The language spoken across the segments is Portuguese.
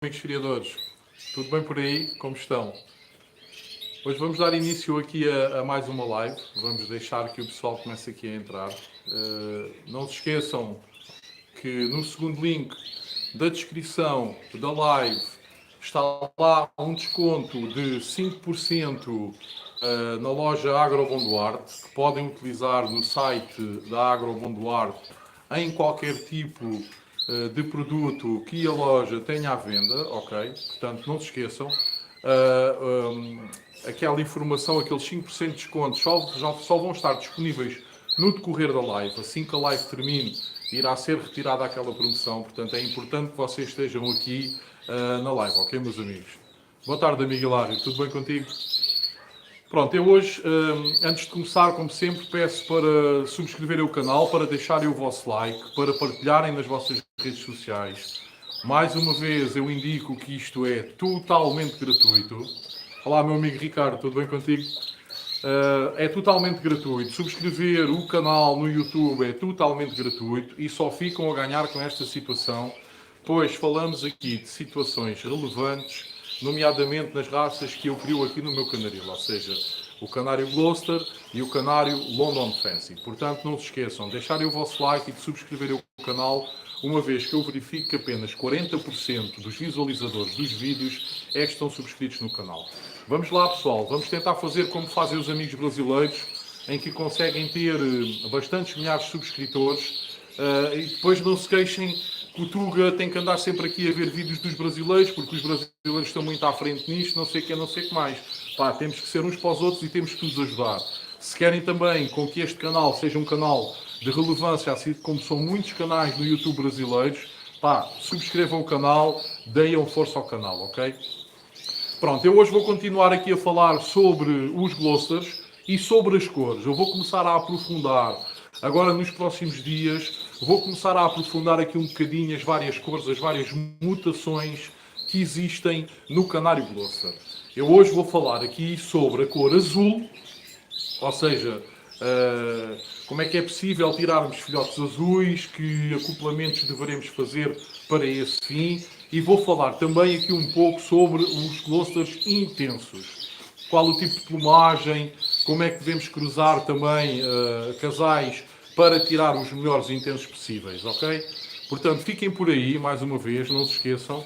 Amigos criadores, tudo bem por aí? Como estão? Hoje vamos dar início aqui a mais uma live. Vamos deixar que o pessoal comece aqui a entrar. Não se esqueçam que no segundo link da descrição da live está lá um desconto de 5% na loja Agrobonduarte, que podem utilizar no site da Agrobonduarte em qualquer tipo de produto que a loja tenha à venda, ok? Portanto, não se esqueçam. Aquela informação, aqueles 5% de desconto só vão estar disponíveis no decorrer da live. Assim que a live termine, irá ser retirada aquela promoção. Portanto, é importante que vocês estejam aqui na live, ok, meus amigos? Boa tarde, amigo Hilário. Tudo bem contigo? Pronto, eu hoje, antes de começar, como sempre, peço para subscreverem o canal, para deixarem o vosso like, para partilharem nas vossas redes sociais. Mais uma vez, eu indico que isto é totalmente gratuito. Olá, meu amigo Ricardo, tudo bem contigo? É totalmente gratuito. Subscrever o canal no YouTube é totalmente gratuito e só ficam a ganhar com esta situação, pois falamos aqui de situações relevantes, nomeadamente nas raças que eu crio aqui no meu canaril, ou seja, o canário Gloucester e o canário London Fancy. Portanto, não se esqueçam de deixarem o vosso like e de subscreverem o canal, uma vez que eu verifico que apenas 40% dos visualizadores dos vídeos é que estão subscritos no canal. Vamos lá, pessoal, vamos tentar fazer como fazem os amigos brasileiros, em que conseguem ter bastantes milhares de subscritores e depois não se queixem que o Tuga tem que andar sempre aqui a ver vídeos dos brasileiros, porque os brasileiros estão muito à frente nisto, não sei o que, não sei o que mais. Pá, temos que ser uns para os outros e temos que nos ajudar. Se querem também com que este canal seja um canal de relevância, assim como são muitos canais no YouTube brasileiros, pá, subscrevam o canal, deem força ao canal, ok? Pronto, eu hoje vou continuar aqui a falar sobre os Gloucesters e sobre as cores. Eu vou começar a aprofundar, agora nos próximos dias, vou começar a aprofundar aqui um bocadinho as várias cores, as várias mutações que existem no canário Gloucester. Eu hoje vou falar aqui sobre a cor azul, ou seja, como é que é possível tirarmos filhotes azuis, que acoplamentos devemos fazer para esse fim, e vou falar também aqui um pouco sobre os Gloucesters intensos. Qual o tipo de plumagem, como é que devemos cruzar também casais para tirar os melhores intensos possíveis, ok? Portanto, fiquem por aí, mais uma vez, não se esqueçam.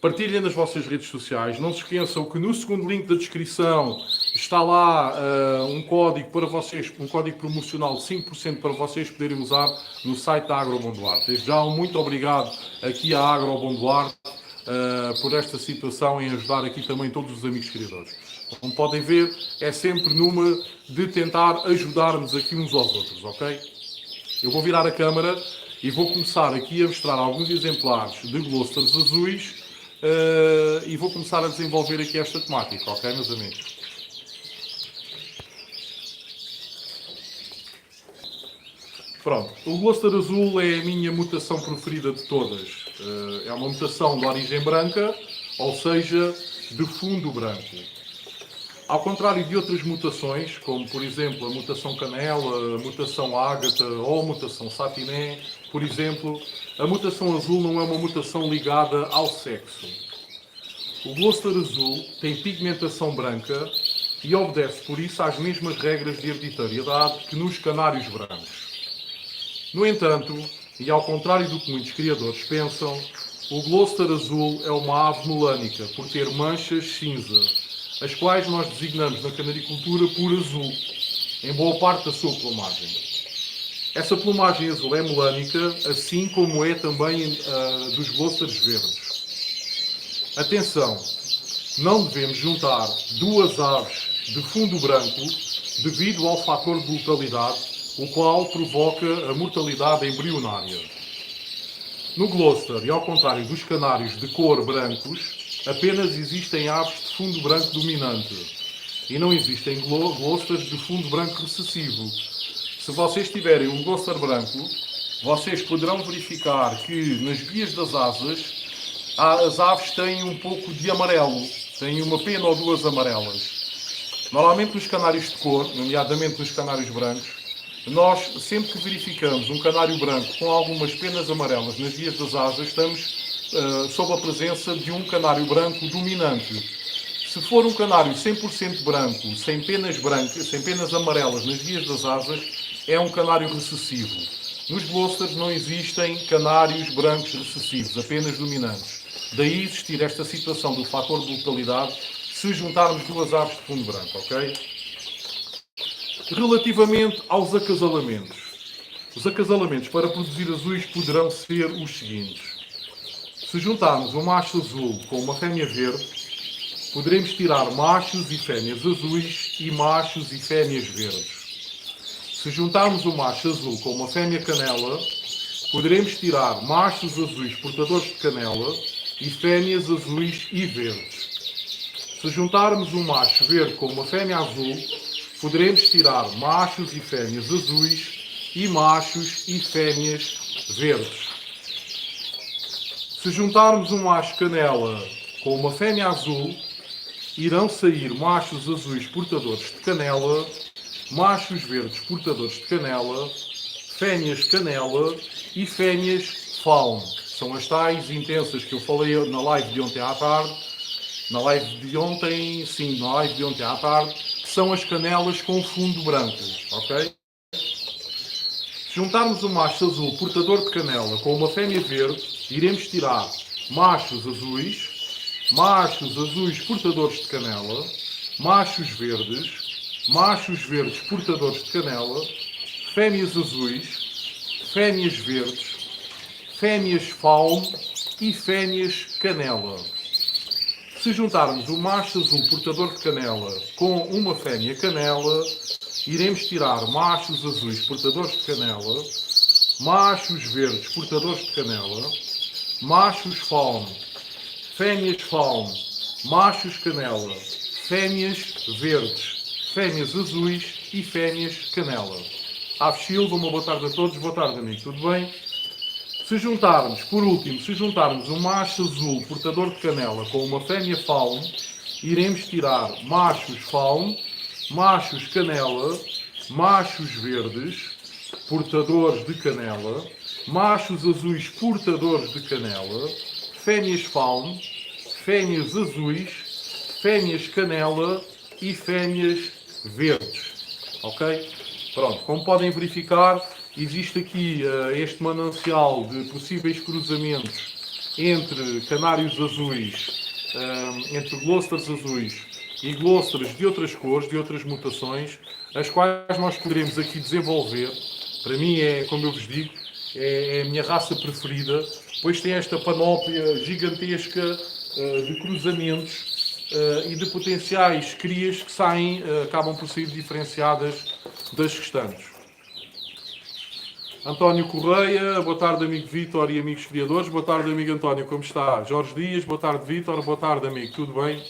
Partilhem nas vossas redes sociais. Não se esqueçam que no segundo link da descrição está lá um código para vocês, um código promocional de 5% para vocês poderem usar no site da Agrobonduarte. Desde já, muito obrigado aqui à Agrobonduarte por esta situação em ajudar aqui também todos os amigos criadores. Como podem ver, é sempre numa de tentar ajudarmos aqui uns aos outros, ok? Eu vou virar a câmara e vou começar aqui a mostrar alguns exemplares de Gloucesters azuis e vou começar a desenvolver aqui esta temática, ok, meus amigos? Pronto, o Gloucester azul é a minha mutação preferida de todas. É uma mutação de origem branca, ou seja, de fundo branco. Ao contrário de outras mutações, como por exemplo a mutação canela, a mutação ágata ou a mutação satiné, por exemplo, a mutação azul não é uma mutação ligada ao sexo. O Gloucester azul tem pigmentação branca e obedece por isso às mesmas regras de hereditariedade que nos canários brancos. No entanto, e ao contrário do que muitos criadores pensam, o Gloucester azul é uma ave melânica por ter manchas cinza, as quais nós designamos na canaricultura por azul, em boa parte da sua plumagem. Essa plumagem azul é melânica, assim como é também dos Gloucesters verdes. Atenção, não devemos juntar duas aves de fundo branco devido ao fator de mortalidade, o qual provoca a mortalidade embrionária. No Gloucester, e ao contrário dos canários de cor brancos, apenas existem aves de fundo branco dominante e não existem Gloucesters de fundo branco recessivo. Se vocês tiverem um Gloucester branco, vocês poderão verificar que nas guias das asas as aves têm um pouco de amarelo, têm uma pena ou duas amarelas. Normalmente nos canários de cor, nomeadamente nos canários brancos, Nós, sempre que verificamos um canário branco com algumas penas amarelas nas vias das asas, estamos sob a presença de um canário branco dominante. Se for um canário 100% branco, sem penas brancas, sem penas amarelas nas vias das asas, é um canário recessivo. Nos Gloucesters não existem canários brancos recessivos, apenas dominantes. Daí existir esta situação do fator de localidade se juntarmos duas aves de fundo branco, ok? Relativamente aos acasalamentos. Os acasalamentos para produzir azuis poderão ser os seguintes. Se juntarmos um macho azul com uma fêmea verde, poderemos tirar machos e fêmeas azuis e machos e fêmeas verdes. Se juntarmos o macho azul com uma fêmea canela, poderemos tirar machos azuis portadores de canela e fêmeas azuis e verdes. Se juntarmos um macho verde com uma fêmea azul, poderemos tirar machos e fêmeas azuis e machos e fêmeas verdes. Se juntarmos um macho canela com uma fêmea azul, irão sair machos azuis portadores de canela, machos verdes portadores de canela, fêmeas canela e fêmeas fawn. São as tais intensas que eu falei na live de ontem à tarde. Na live de ontem à tarde, que são as canelas com fundo branco, ok? Se juntarmos um macho azul portador de canela com uma fêmea verde, iremos tirar machos azuis portadores de canela, machos verdes portadores de canela, fêmeas azuis, fêmeas verdes, fêmeas fawn e fêmeas canela. Se juntarmos o macho azul portador de canela com uma fêmea canela, iremos tirar machos azuis portadores de canela, machos verdes portadores de canela, machos fawn, fêmeas fawn, machos canela, fêmeas verdes, fêmeas azuis e fêmeas canela. Aves Silva, uma boa tarde a todos. Boa tarde, amigo. Tudo bem? Por último, se juntarmos um macho azul portador de canela com uma fêmea fawn, iremos tirar machos fawn, machos canela, machos verdes portadores de canela, machos azuis portadores de canela, fêmeas fawn, fêmeas azuis, fêmeas canela e fêmeas verdes. Ok? Pronto, como podem verificar, existe aqui este manancial de possíveis cruzamentos entre canários azuis, entre Gloucesters azuis e Gloucesters de outras cores, de outras mutações, as quais nós poderemos aqui desenvolver. Para mim é, como eu vos digo, é a minha raça preferida, pois tem esta panóplia gigantesca de cruzamentos e de potenciais crias que saem, acabam por sair diferenciadas das restantes. António Correia, boa tarde, amigo Vítor e amigos criadores. Boa tarde, amigo António, como está? Jorge Dias, boa tarde, Vítor. Boa tarde, amigo, tudo bem?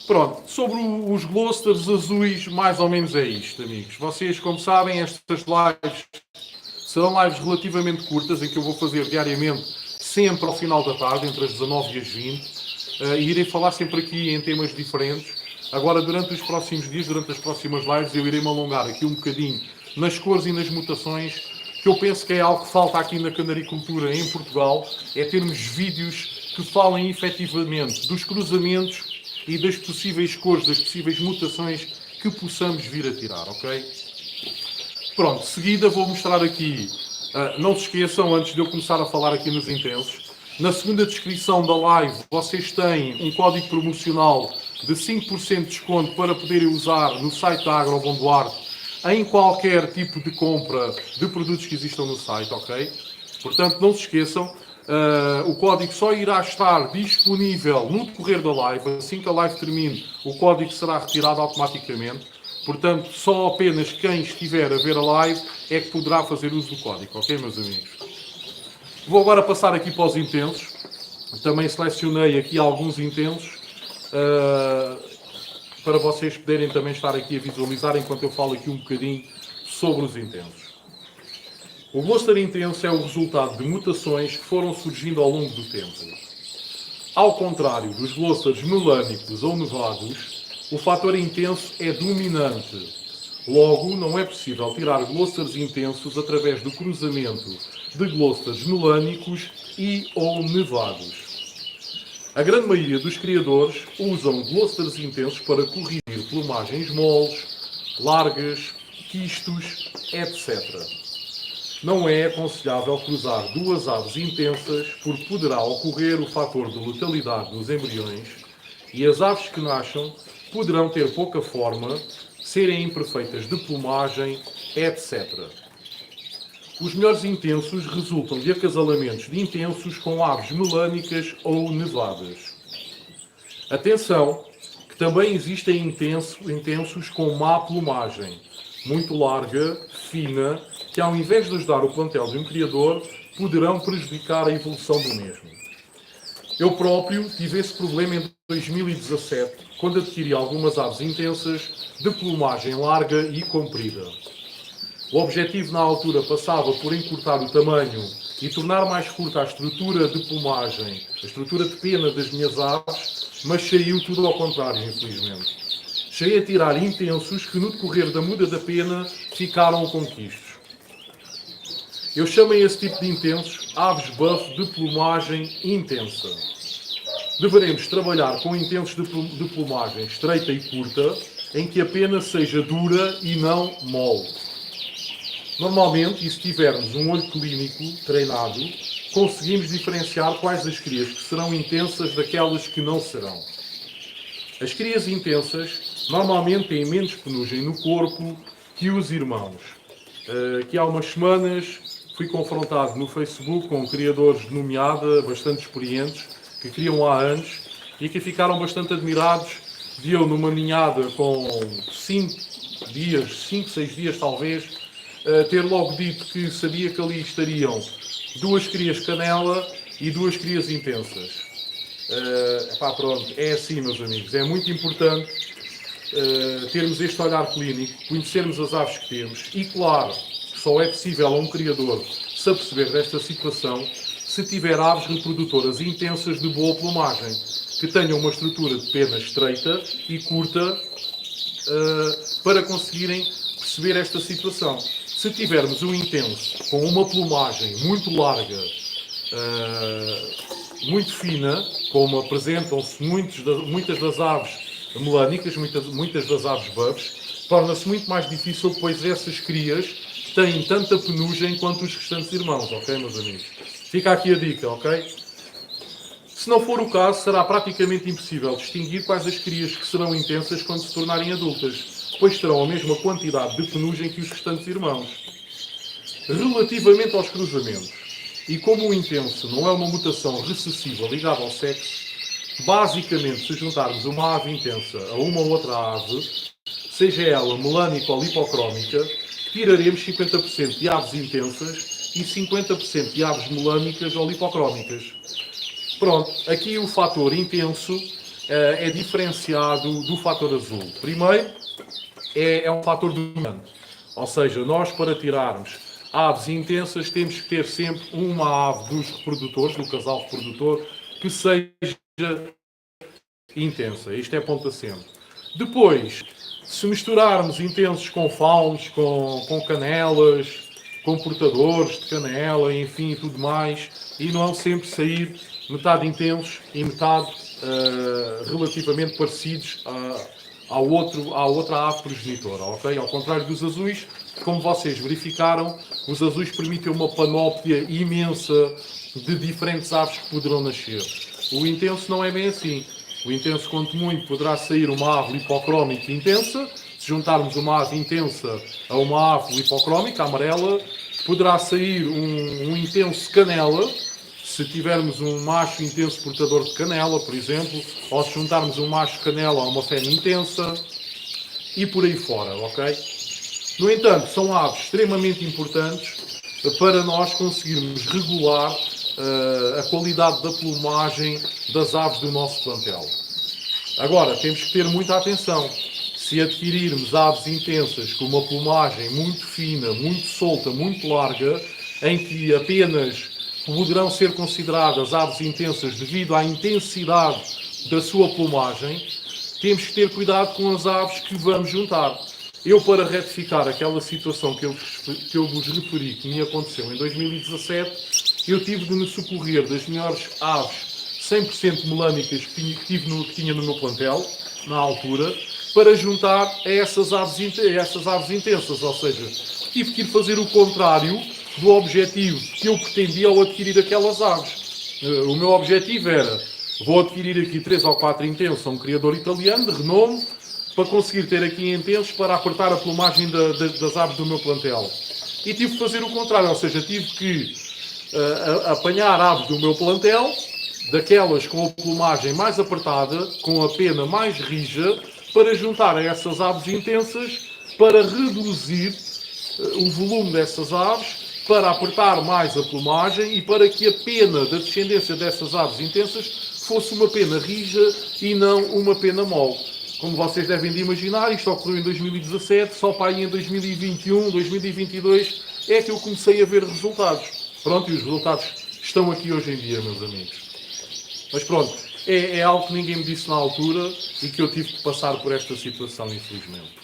Pronto, sobre os Gloucesters azuis, mais ou menos é isto, amigos. Vocês, como sabem, estas lives serão lives relativamente curtas, em que eu vou fazer diariamente, sempre ao final da tarde, entre as 19 e as 20. E irei falar sempre aqui em temas diferentes. Agora, durante os próximos dias, durante as próximas lives, eu irei me alongar aqui um bocadinho nas cores e nas mutações, que eu penso que é algo que falta aqui na canaricultura em Portugal, é termos vídeos que falem efetivamente dos cruzamentos e das possíveis cores, das possíveis mutações que possamos vir a tirar, ok? Pronto, de seguida vou mostrar aqui, não se esqueçam, antes de eu começar a falar aqui nos intensos, na segunda descrição da live vocês têm um código promocional de 5% de desconto para poderem usar no site da Agrobom Duarte em qualquer tipo de compra de produtos que existam no site, ok? Portanto, não se esqueçam, o código só irá estar disponível no decorrer da live. Assim que a live termine, o código será retirado automaticamente. Portanto, só apenas quem estiver a ver a live é que poderá fazer uso do código, ok, meus amigos? Vou agora passar aqui para os intensos. Também selecionei aqui alguns intensos para vocês poderem também estar aqui a visualizar enquanto eu falo aqui um bocadinho sobre os intensos. O Gloucester intenso é o resultado de mutações que foram surgindo ao longo do tempo. Ao contrário dos Gloucesters melânicos ou nevados, o fator intenso é dominante. Logo, não é possível tirar glosters intensos através do cruzamento de glosters melânicos e ou nevados. A grande maioria dos criadores usam glosters intensos para corrigir plumagens moles, largas, quistos, etc. Não é aconselhável cruzar duas aves intensas porque poderá ocorrer o fator de letalidade dos embriões e as aves que nasçam poderão ter pouca forma, serem imperfeitas de plumagem, etc. Os melhores intensos resultam de acasalamentos de intensos com aves melânicas ou nevadas. Atenção, que também existem intensos com má plumagem, muito larga, fina, que ao invés de ajudar o plantel de um criador, poderão prejudicar a evolução do mesmo. Eu próprio tive esse problema em 2017, quando adquiri algumas aves intensas de plumagem larga e comprida. O objetivo na altura passava por encurtar o tamanho e tornar mais curta a estrutura de plumagem, a estrutura de pena das minhas aves, mas saiu tudo ao contrário, infelizmente. Cheguei a tirar intensos que no decorrer da muda da pena ficaram com quistos. Eu chamo esse tipo de intensos aves buff de plumagem intensa. Deveremos trabalhar com intensos de plumagem estreita e curta, em que a pena seja dura e não mole. Normalmente, e se tivermos um olho clínico treinado, conseguimos diferenciar quais as crias que serão intensas daquelas que não serão. As crias intensas normalmente têm menos penugem no corpo que os irmãos. Que há umas semanas fui confrontado no Facebook com criadores de nomeada bastante experientes que criam há anos e que ficaram bastante admirados de eu numa ninhada com 5, 6 dias talvez, ter logo dito que sabia que ali estariam 2 crias canela e 2 crias intensas. Pronto, é assim, meus amigos, é muito importante termos este olhar clínico, conhecermos as aves que temos e, claro, só é possível a um criador se aperceber desta situação se tiver aves reprodutoras intensas de boa plumagem, que tenham uma estrutura de pena estreita e curta para conseguirem perceber esta situação. Se tivermos um intenso com uma plumagem muito larga, muito fina, como apresentam-se muitas das aves melânicas, muitas das aves buffs, torna-se muito mais difícil depois essas crias têm tanta penugem quanto os restantes irmãos, ok, meus amigos? Fica aqui a dica, ok? Se não for o caso, será praticamente impossível distinguir quais as crias que serão intensas quando se tornarem adultas, pois terão a mesma quantidade de penugem que os restantes irmãos. Relativamente aos cruzamentos, e como o intenso não é uma mutação recessiva ligada ao sexo, basicamente se juntarmos uma ave intensa a uma outra ave, seja ela melânica ou lipocrómica, tiraremos 50% de aves intensas e 50% de aves melânicas ou lipocrómicas. Pronto, aqui o fator intenso é diferenciado do fator azul. Primeiro, é um fator dominante. Ou seja, nós para tirarmos aves intensas temos que ter sempre uma ave dos reprodutores, do casal reprodutor, que seja intensa. Isto é ponto assente. Depois, se misturarmos intensos com faunos, com canelas, com portadores de canela, enfim, e tudo mais, e não sempre sair metade intensos e metade relativamente parecidos à outra ave progenitora, ok? Ao contrário dos azuis, como vocês verificaram, os azuis permitem uma panóplia imensa de diferentes aves que poderão nascer. O intenso não é bem assim. O intenso, quanto muito, poderá sair uma ave lipocrómica intensa. Se juntarmos uma ave intensa a uma ave lipocrómica, amarela, poderá sair um intenso canela. Se tivermos um macho intenso portador de canela, por exemplo, ou se juntarmos um macho canela a uma fêmea intensa, e por aí fora, ok? No entanto, são aves extremamente importantes para nós conseguirmos regular a qualidade da plumagem das aves do nosso plantel. Agora, temos que ter muita atenção. Se adquirirmos aves intensas com uma plumagem muito fina, muito solta, muito larga, em que apenas poderão ser consideradas aves intensas devido à intensidade da sua plumagem, temos que ter cuidado com as aves que vamos juntar. eu, para retificar aquela situação que eu vos referi, que me aconteceu em 2017, eu tive de me socorrer das melhores aves 100% melânicas que tinha no meu plantel, na altura, para juntar a essas aves intensas. Ou seja, tive que ir fazer o contrário do objetivo que eu pretendia ao adquirir aquelas aves. O meu objetivo era, vou adquirir aqui 3 ou 4 intensos a um criador italiano de renome, para conseguir ter aqui intensos para apertar a plumagem das aves do meu plantel. E tive que fazer o contrário, ou seja, tive que apanhar aves do meu plantel, daquelas com a plumagem mais apertada, com a pena mais rija, para juntar a essas aves intensas, para reduzir o volume dessas aves, para apertar mais a plumagem e para que a pena da descendência dessas aves intensas fosse uma pena rija e não uma pena mole. Como vocês devem de imaginar, isto ocorreu em 2017, só para aí em 2021, 2022 é que eu comecei a ver resultados. Pronto, e os resultados estão aqui hoje em dia, meus amigos. Mas pronto, é algo que ninguém me disse na altura e que eu tive que passar por esta situação, infelizmente.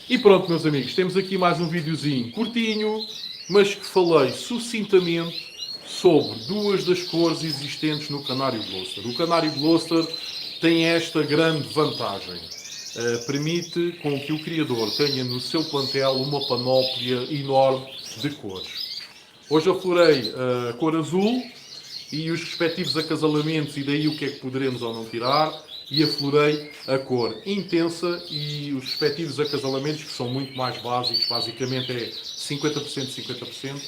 E pronto, meus amigos, temos aqui mais um videozinho curtinho, mas que falei sucintamente sobre 2 das cores existentes no Canário Gloucester. O Canário Gloucester tem esta grande vantagem. Permite com que o criador tenha no seu plantel uma panóplia enorme de cores. Hoje aflorei a cor azul e os respectivos acasalamentos, e daí o que é que poderemos ou não tirar, e aflorei a cor intensa e os respectivos acasalamentos, que são muito mais básicos, basicamente é 50%, 50%.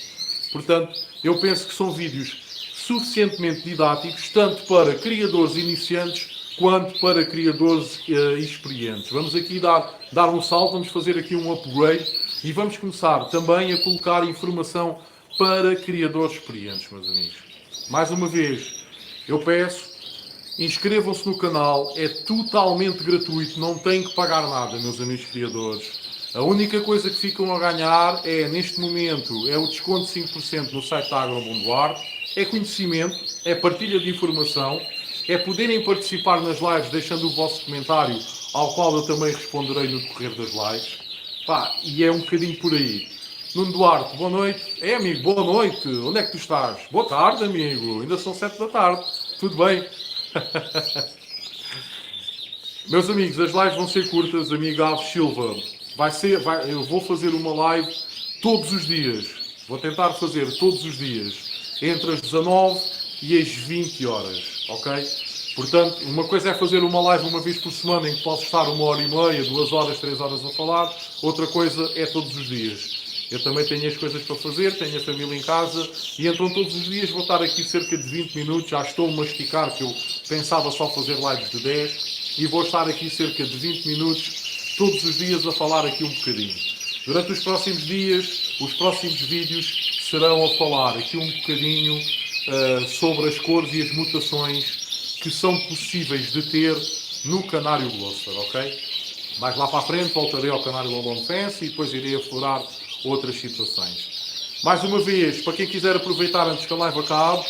Portanto, eu penso que são vídeos suficientemente didáticos, tanto para criadores iniciantes, quanto para criadores experientes. Vamos aqui dar um salto, vamos fazer aqui um upgrade e vamos começar também a colocar informação para criadores experientes, meus amigos. Mais uma vez, eu peço, inscrevam-se no canal, é totalmente gratuito, não têm que pagar nada, meus amigos criadores. A única coisa que ficam a ganhar é, neste momento, é o desconto de 5% no site da Agrobonduarte, é conhecimento, é partilha de informação, é poderem participar nas lives deixando o vosso comentário, ao qual eu também responderei no decorrer das lives. E é um bocadinho por aí. Nuno Duarte, boa noite. Amigo, boa noite. Onde é que tu estás? Boa tarde, amigo. Ainda são 7 da tarde. Tudo bem? Meus amigos, as lives vão ser curtas, amigo Alves Silva. Eu vou fazer uma live todos os dias. Vou tentar fazer todos os dias, entre as 19 e as 20 horas, ok? Portanto, uma coisa é fazer uma live uma vez por semana em que posso estar 1h30, 2 horas, 3 horas a falar. Outra coisa é todos os dias. Eu também tenho as coisas para fazer, tenho a família em casa e então todos os dias vou estar aqui cerca de 20 minutos. Já estou a masticar, que eu pensava só fazer lives de 10 e vou estar aqui cerca de 20 minutos todos os dias a falar aqui um bocadinho. Durante os próximos dias, os próximos vídeos serão a falar aqui um bocadinho sobre as cores e as mutações que são possíveis de ter no Canário Gloucester, ok? Mais lá para a frente voltarei ao Canário London Fancy e depois irei aflorar outras situações. Mais uma vez, para quem quiser aproveitar antes que a live acabe,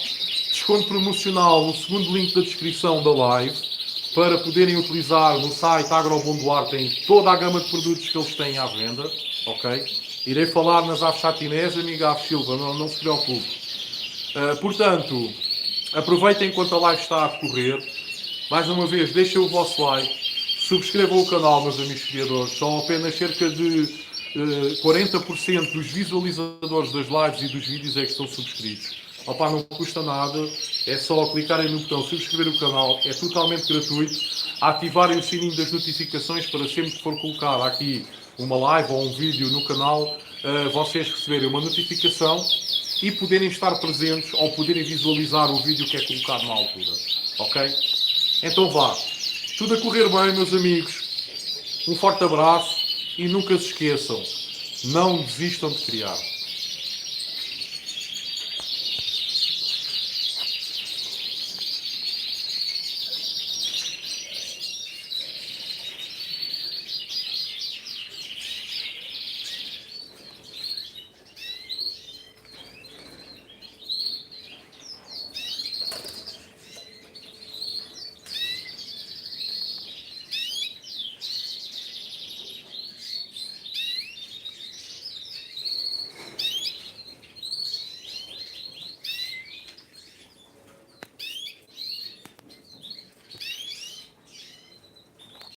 desconto promocional no segundo link da descrição da live, para poderem utilizar no site Agrobonduarte, tem toda a gama de produtos que eles têm à venda, ok? Irei falar nas aves chatinés, amiga Ave Silva, não se preocupe. Portanto, aproveitem enquanto a live está a decorrer. Mais uma vez, deixem o vosso like, subscrevam o canal, meus amigos criadores. São apenas cerca de 40% dos visualizadores das lives e dos vídeos é que estão subscritos. Não custa nada, é só clicarem no botão subscrever o canal, é totalmente gratuito, ativarem o sininho das notificações para sempre que for colocada aqui uma live ou um vídeo no canal, vocês receberem uma notificação e poderem estar presentes ou poderem visualizar o vídeo que é colocado na altura, ok? Então vá, tudo a correr bem, meus amigos, um forte abraço e nunca se esqueçam, não desistam de criar.